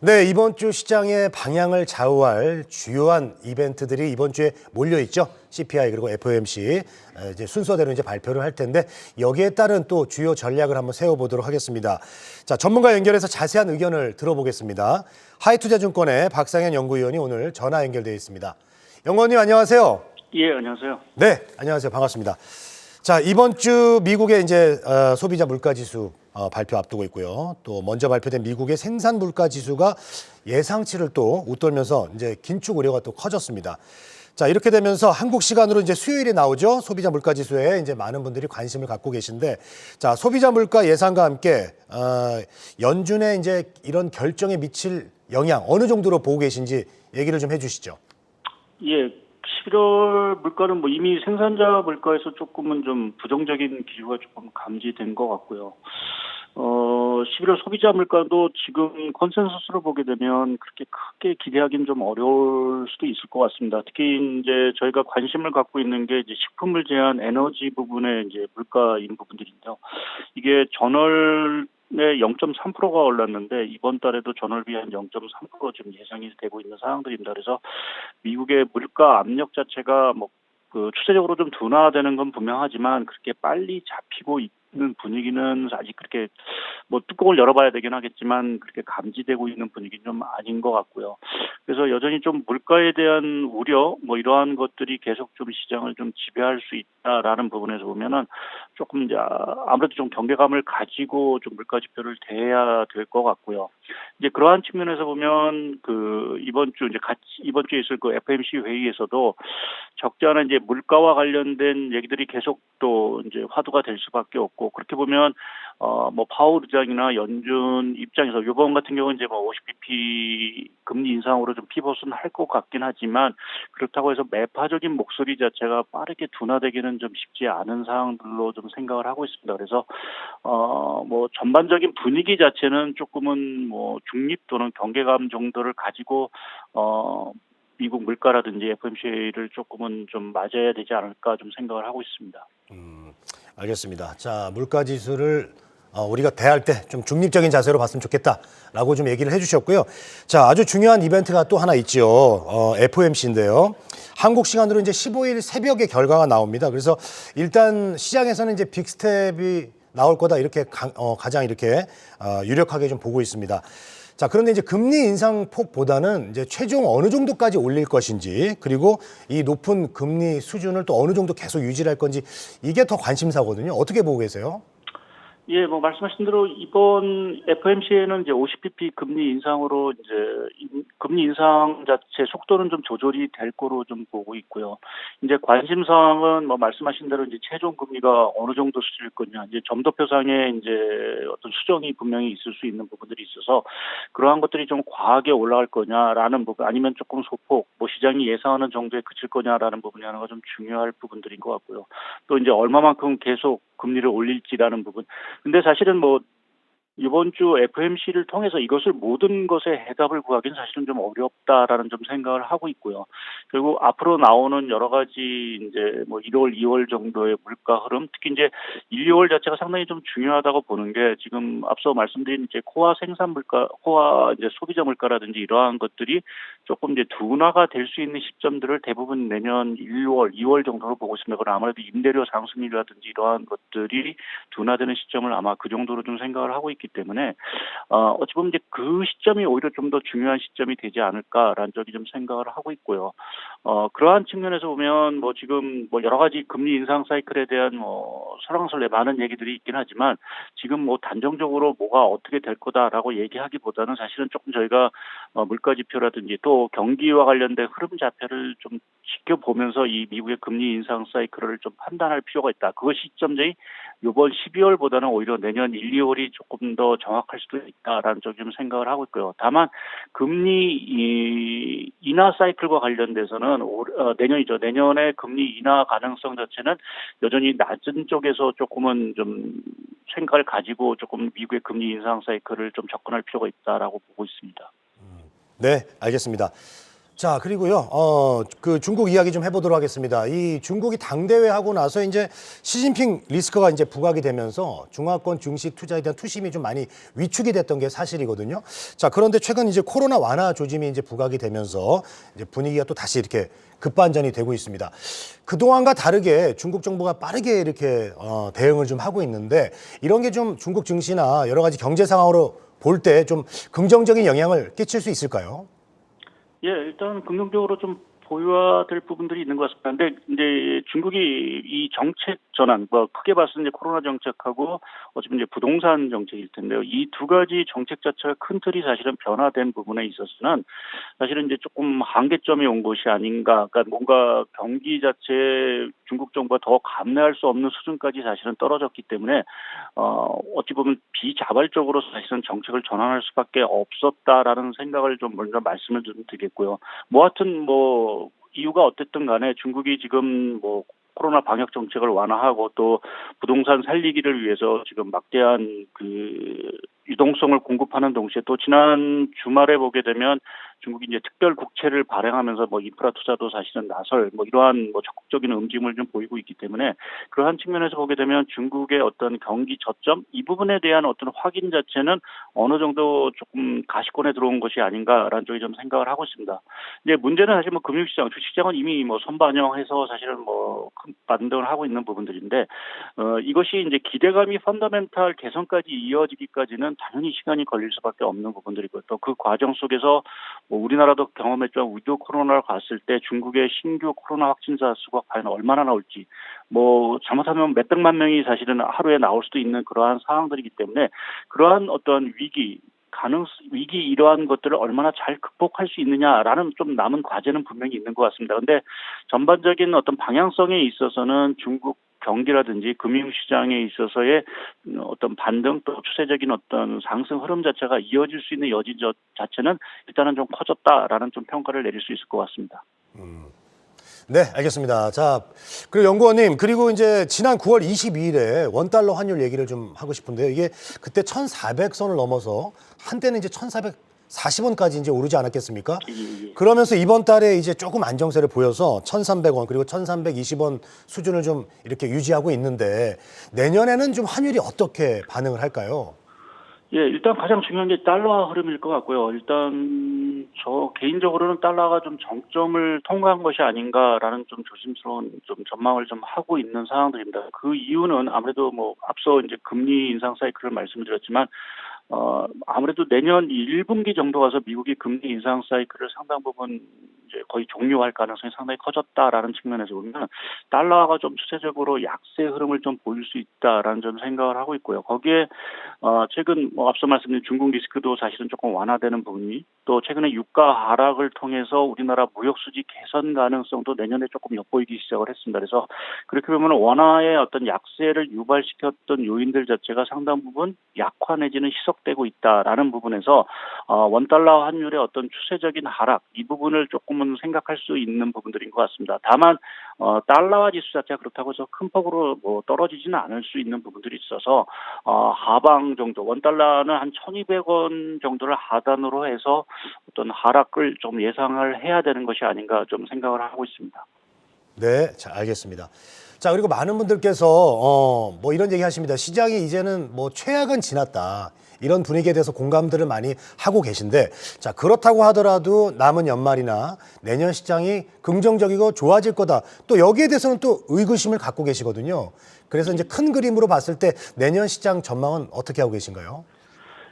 네, 이번 주 시장의 방향을 좌우할 주요한 이벤트들이 이번 주에 몰려 있죠. CPI 그리고 FOMC 이제 순서대로 이제 발표를 할 텐데 여기에 따른 또 주요 전략을 한번 세워보도록 하겠습니다. 자, 전문가 연결해서 자세한 의견을 들어보겠습니다. 하이투자증권의 박상현 연구위원이 오늘 전화 연결되어 있습니다. 연구원님 안녕하세요. 예, 안녕하세요. 네, 안녕하세요. 반갑습니다. 자, 이번 주 미국의 이제 소비자 물가 지수 발표 앞두고 있고요. 또 먼저 발표된 미국의 생산 물가 지수가 예상치를 또 웃돌면서 이제 긴축 우려가 또 커졌습니다. 자, 이렇게 되면서 한국 시간으로 이제 수요일에 나오죠. 소비자 물가 지수에 이제 많은 분들이 관심을 갖고 계신데, 자, 소비자 물가 예상과 함께 연준의 이제 이런 결정에 미칠 영향 어느 정도로 보고 계신지 얘기를 좀 해주시죠. 예, 11월 물가는 뭐 이미 생산자 물가에서 조금은 좀 부정적인 기류가 조금 감지된 것 같고요. 11월 소비자 물가도 지금 컨센서스로 보게 되면 그렇게 크게 기대하기는 좀 어려울 수도 있을 것 같습니다. 특히 이제 저희가 관심을 갖고 있는 게 이제 식품을 제한 에너지 부분의 이제 물가인 부분들인데요. 이게 전월에 0.3%가 올랐는데 이번 달에도 전월비 한 0.3% 지금 예상이 되고 있는 상황들입니다. 그래서 미국의 물가 압력 자체가 뭐 추세적으로 좀 둔화되는 건 분명하지만 그렇게 빨리 잡히고 있는 분위기는 아직 그렇게 뭐 뚜껑을 열어봐야 되긴 하겠지만 그렇게 감지되고 있는 분위기는 좀 아닌 것 같고요. 그래서 여전히 좀 물가에 대한 우려 뭐 이러한 것들이 계속 좀 시장을 좀 지배할 수 있다라는 부분에서 보면은 조금 이제 아무래도 좀 경계감을 가지고 좀 물가 지표를 대해야 될 것 같고요. 이제 그러한 측면에서 보면 이번 주에 있을 그 FOMC 회의에서도 적지 않은 이제 물가와 관련된 얘기들이 계속 또 이제 화두가 될 수밖에 없고 그렇게 보면 뭐 파월 의장이나 연준 입장에서 이번 같은 경우는 이제 뭐 50bp 금리 인상으로 좀 피벗은 할 것 같긴 하지만 그렇다고 해서 매파적인 목소리 자체가 빠르게 둔화되기는 좀 쉽지 않은 상황들로 좀 생각을 하고 있습니다. 그래서 뭐 전반적인 분위기 자체는 조금은 뭐 중립 또는 경계감 정도를 가지고 미국 물가라든지 FOMC를 조금은 좀 맞아야 되지 않을까 좀 생각을 하고 있습니다. 알겠습니다. 자, 물가 지수를 우리가 대할 때 좀 중립적인 자세로 봤으면 좋겠다라고 좀 얘기를 해주셨고요. 자, 아주 중요한 이벤트가 또 하나 있죠. FOMC인데요. 한국 시간으로 이제 15일 새벽에 결과가 나옵니다. 그래서 일단 시장에서는 이제 빅스텝이 나올 거다 이렇게 가장 이렇게 유력하게 좀 보고 있습니다. 자, 그런데 이제 금리 인상 폭보다는 이제 최종 어느 정도까지 올릴 것인지 그리고 이 높은 금리 수준을 또 어느 정도 계속 유지할 건지 이게 더 관심사거든요. 어떻게 보고 계세요? 예, 뭐 말씀하신 대로 이번 FOMC에는 이제 50bp 금리 인상으로 이제 금리 인상 자체 속도는 좀 조절이 될 거로 좀 보고 있고요. 이제 관심 사항은 뭐 말씀하신 대로 이제 최종 금리가 어느 정도 수준일 거냐, 이제 점도표상에 이제 어떤 수정이 분명히 있을 수 있는 부분들이 있어서 그러한 것들이 좀 과하게 올라갈 거냐라는 부분, 아니면 조금 소폭, 뭐 시장이 예상하는 정도에 그칠 거냐라는 부분이 하나가 좀 중요할 부분들인 것 같고요. 또 이제 얼마만큼 계속 금리를 올릴지라는 부분. 근데 사실은 뭐 이번 주 FOMC를 통해서 이것을 모든 것에 해답을 구하기는 사실은 좀 어렵다라는 좀 생각을 하고 있고요. 결국 앞으로 나오는 여러 가지 이제 뭐 1월, 2월 정도의 물가 흐름, 특히 이제 1, 2월 자체가 상당히 좀 중요하다고 보는 게 지금 앞서 말씀드린 이제 코아 생산 물가, 코아 이제 소비자 물가라든지 이러한 것들이 조금 이제 둔화가 될 수 있는 시점들을 대부분 내년 1월, 2월 정도로 보고 있습니다. 그럼 아무래도 임대료 상승률이라든지 이러한 것들이 둔화되는 시점을 아마 그 정도로 좀 생각을 하고 있기 때문에 어찌 보면 이제 그 시점이 오히려 좀 더 중요한 시점이 되지 않을까라는 쪽이 좀 생각을 하고 있고요. 그러한 측면에서 보면 뭐 지금 뭐 여러 가지 금리 인상 사이클에 대한 뭐 설왕설래 많은 얘기들이 있긴 하지만 지금 뭐 단정적으로 뭐가 어떻게 될 거다라고 얘기하기보다는 사실은 조금 저희가 물가 지표라든지 또 경기와 관련된 흐름 자체를 좀 지켜보면서 이 미국의 금리 인상 사이클을 좀 판단할 필요가 있다. 그 시점이 이번 12월보다는 오히려 내년 1, 2월이 조금 더 정확할 수도 있다라는 쪽 좀 생각을 하고 있고요. 다만 금리 인하 사이클과 관련돼서는 내년이죠. 내년에 금리 인하 가능성 자체는 여전히 낮은 쪽에서 조금은 좀 생각을 가지고 조금 미국의 금리 인상 사이클을 좀 접근할 필요가 있다라고 보고 있습니다. 네, 알겠습니다. 자, 그리고요, 그 중국 이야기 좀 해보도록 하겠습니다. 이 중국이 당대회 하고 나서 이제 시진핑 리스크가 이제 부각이 되면서 중화권 증시 투자에 대한 투심이 좀 많이 위축이 됐던 게 사실이거든요. 자, 그런데 최근 이제 코로나 완화 조짐이 이제 부각이 되면서 이제 분위기가 또 다시 이렇게 급반전이 되고 있습니다. 그동안과 다르게 중국 정부가 빠르게 이렇게 대응을 좀 하고 있는데 이런 게 좀 중국 증시나 여러 가지 경제 상황으로 볼 때 좀 긍정적인 영향을 끼칠 수 있을까요? 예, 일단 긍정적으로 좀 보유화될 부분들이 있는 것 같습니다. 근데 이제 중국이 이 정책 전환, 뭐 크게 봐서 이제 코로나 정책하고 어차피 이제 부동산 정책일 텐데요. 이 두 가지 정책 자체가 큰 틀이 사실은 변화된 부분에 있어서는 사실은 이제 조금 한계점이 온 것이 아닌가. 그러니까 뭔가 경기 자체 중국 정부가 더 감내할 수 없는 수준까지 사실은 떨어졌기 때문에 어찌 보면 비자발적으로 사실은 정책을 전환할 수밖에 없었다라는 생각을 좀 먼저 말씀을 좀 드리겠고요. 뭐 하여튼 뭐 이유가 어쨌든 간에 중국이 지금 뭐 코로나 방역 정책을 완화하고 또 부동산 살리기를 위해서 지금 막대한 그 유동성을 공급하는 동시에 또 지난 주말에 보게 되면 중국이 이제 특별 국채를 발행하면서 뭐 인프라 투자도 사실은 나설 뭐 이러한 뭐 적극적인 움직임을 좀 보이고 있기 때문에 그러한 측면에서 보게 되면 중국의 어떤 경기 저점 이 부분에 대한 어떤 확인 자체는 어느 정도 조금 가시권에 들어온 것이 아닌가라는 쪽에 좀 생각을 하고 있습니다. 이제 문제는 사실 뭐 금융시장, 주식시장은 이미 뭐 선반영해서 사실은 뭐 큰 반등을 하고 있는 부분들인데 이것이 이제 기대감이 펀더멘탈 개선까지 이어지기까지는 당연히 시간이 걸릴 수밖에 없는 부분들이고 또 그 과정 속에서 뭐 우리나라도 경험했지만 위드 코로나를 갔을 때 중국의 신규 코로나 확진자 수가 과연 얼마나 나올지 뭐 잘못하면 몇백만 명이 사실은 하루에 나올 수도 있는 그러한 상황들이기 때문에 그러한 어떤 위기 이러한 것들을 얼마나 잘 극복할 수 있느냐라는 좀 남은 과제는 분명히 있는 것 같습니다. 그런데 전반적인 어떤 방향성에 있어서는 중국 경기라든지 금융시장에 있어서의 어떤 반등 또 추세적인 어떤 상승 흐름 자체가 이어질 수 있는 여지 자체는 일단은 좀 커졌다라는 좀 평가를 내릴 수 있을 것 같습니다. 네, 알겠습니다. 자, 그리고 연구원님, 그리고 이제 지난 9월 22일에 원달러 환율 얘기를 좀 하고 싶은데요. 이게 그때 1,400선을 넘어서 한때는 이제 1,440원까지 이제 오르지 않았겠습니까? 그러면서 이번 달에 이제 조금 안정세를 보여서 1,300원 그리고 1,320원 수준을 좀 이렇게 유지하고 있는데 내년에는 좀 환율이 어떻게 반응을 할까요? 예, 일단 가장 중요한 게 달러 흐름일 것 같고요. 일단 저 개인적으로는 달러가 좀 정점을 통과한 것이 아닌가라는 좀 조심스러운 좀 전망을 좀 하고 있는 상황들입니다. 그 이유는 아무래도 뭐 앞서 이제 금리 인상 사이클을 말씀드렸지만 아무래도 내년 1분기 정도 가서 미국이 금리 인상 사이클을 상당 부분 이제 거의 종료할 가능성이 상당히 커졌다라는 측면에서 보면 달러가 좀 추세적으로 약세 흐름을 좀 보일 수 있다라는 좀 생각을 하고 있고요. 거기에 최근 뭐 앞서 말씀드린 중국 리스크도 사실은 조금 완화되는 부분이 또 최근에 유가 하락을 통해서 우리나라 무역 수지 개선 가능성도 내년에 조금 엿보이기 시작을 했습니다. 그래서 그렇게 보면 원화의 어떤 약세를 유발시켰던 요인들 자체가 상당 부분 약화 내지는 희석되고 있다라는 부분에서 원달러 환율의 어떤 추세적인 하락 이 부분을 조금은 생각할 수 있는 부분들인 것 같습니다. 다만 달러화 지수 자체가 그렇다고 해서 큰 폭으로 뭐 떨어지지는 않을 수 있는 부분들이 있어서 하방 정도 원달러는 한 1,200원 정도를 하단으로 해서 어떤 하락을 좀 예상을 해야 되는 것이 아닌가 좀 생각을 하고 있습니다. 네, 자, 알겠습니다. 자, 그리고 많은 분들께서 뭐 이런 얘기 하십니다. 시장이 이제는 뭐 최악은 지났다. 이런 분위기에 대해서 공감들을 많이 하고 계신데, 자, 그렇다고 하더라도 남은 연말이나 내년 시장이 긍정적이고 좋아질 거다. 또 여기에 대해서는 또 의구심을 갖고 계시거든요. 그래서 이제 큰 그림으로 봤을 때 내년 시장 전망은 어떻게 하고 계신가요?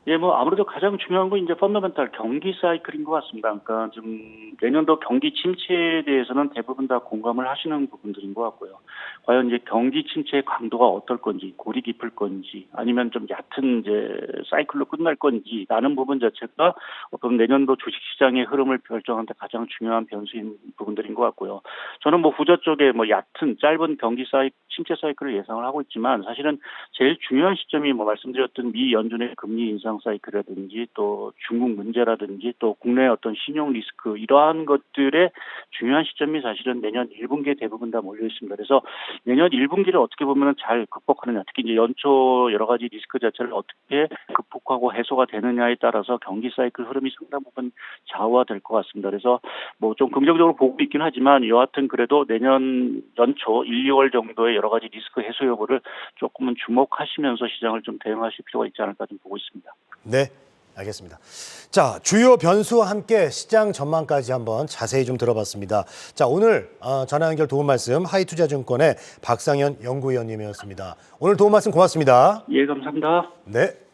예, 뭐 아무래도 가장 중요한 건 이제 펀더멘탈 경기 사이클인 것 같습니다. 그러니까 좀 내년도 경기 침체에 대해서는 대부분 다 공감을 하시는 부분들인 것 같고요. 과연 이제 경기 침체의 강도가 어떨 건지, 골이 깊을 건지, 아니면 좀 얕은 이제 사이클로 끝날 건지라는 부분 자체가 어떤 내년도 주식시장의 흐름을 결정하는 데 가장 중요한 변수인 부분들인 것 같고요. 저는 뭐 후자 쪽에 뭐 얕은 짧은 경기 침체 사이클을 예상을 하고 있지만 사실은 제일 중요한 시점이 뭐 말씀드렸던 미 연준의 금리 인상 사이클이라든지 또 중국 문제라든지 또 국내 어떤 신용 리스크 이러한 것들의 중요한 시점이 사실은 내년 1분기에 대부분 다 몰려 있습니다. 그래서 내년 1분기를 어떻게 보면 잘 극복하느냐, 특히 이제 연초 여러 가지 리스크 자체를 어떻게 극복하고 해소가 되느냐에 따라서 경기 사이클 흐름이 상당 부분 좌우화될 것 같습니다. 그래서 뭐 좀 긍정적으로 보고 있긴 하지만 여하튼 그래도 내년 연초 1, 2월 정도의 여러 가지 리스크 해소 여부를 조금은 주목하시면서 시장을 좀 대응하실 필요가 있지 않을까 좀 보고 있습니다. 네, 알겠습니다. 자, 주요 변수와 함께 시장 전망까지 한번 자세히 좀 들어봤습니다. 자, 오늘 전화 연결 도움 말씀 하이투자증권의 박상현 연구위원님이었습니다. 오늘 도움 말씀 고맙습니다. 예, 감사합니다. 네.